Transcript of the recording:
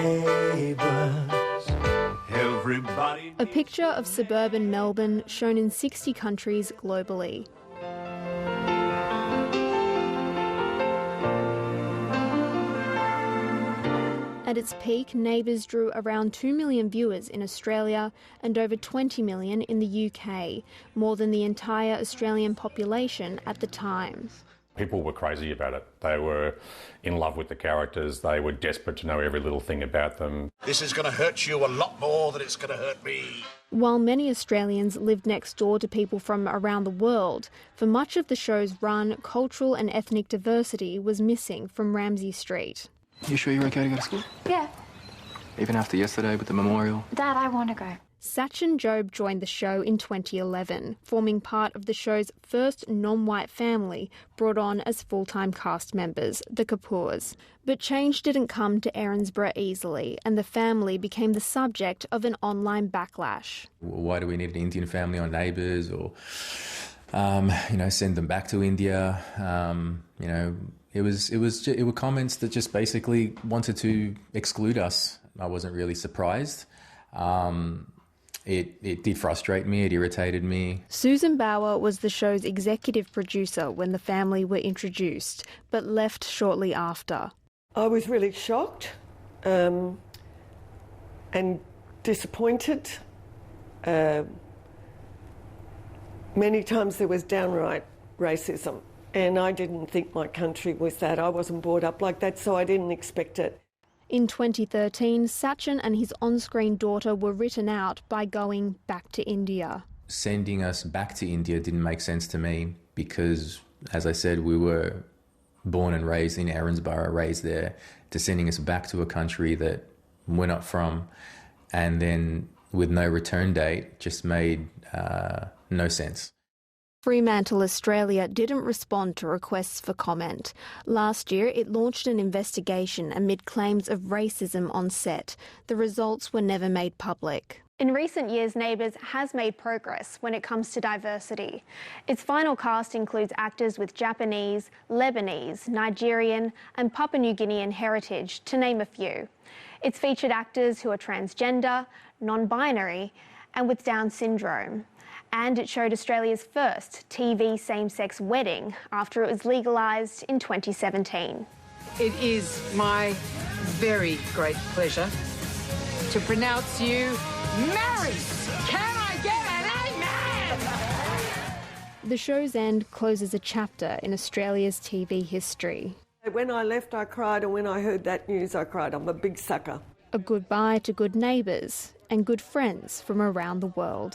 Neighbours. Everybody. A picture of suburban Melbourne shown in 60 countries globally. At its peak, Neighbours drew around 2 million viewers in Australia and over 20 million in the UK, more than the entire Australian population at the time. People were crazy about it. They were in love with the characters. They were desperate to know every little thing about them. This is going to hurt you a lot more than it's going to hurt me. While many Australians lived next door to people from around the world, for much of the show's run, cultural and ethnic diversity was missing from Ramsay Street. You sure you're okay to go to school? Yeah. Even after yesterday with the memorial? Dad, I want to go. Sachin Jobe joined the show in 2011, forming part of the show's first non-white family brought on as full-time cast members, the Kapoors. But change didn't come to Erinsborough easily, and the family became the subject of an online backlash. Why do we need an Indian family on Neighbours, or, send them back to India? It were comments that just basically wanted to exclude us. I wasn't really surprised. It did frustrate me, it irritated me. Susan Bauer was the show's executive producer when the family were introduced, but left shortly after. I was really shocked and disappointed. Many times there was downright racism, and I didn't think my country was that. I wasn't brought up like that, so I didn't expect it. In 2013, Sachin and his on-screen daughter were written out by going back to India. Sending us back to India didn't make sense to me because, as I said, we were born and raised in Erinsborough, raised there, to sending us back to a country that we're not from, and then with no return date just made no sense. Fremantle Australia didn't respond to requests for comment. Last year, it launched an investigation amid claims of racism on set. The results were never made public. In recent years, Neighbours has made progress when it comes to diversity. Its final cast includes actors with Japanese, Lebanese, Nigerian and Papua New Guinean heritage, to name a few. It's featured actors who are transgender, non-binary and with Down syndrome. And it showed Australia's first TV same-sex wedding after it was legalised in 2017. It is my very great pleasure to pronounce you married. Can I get an amen? The show's end closes a chapter in Australia's TV history. When I left, I cried, and when I heard that news, I cried. I'm a big sucker. A goodbye to good neighbours and good friends from around the world.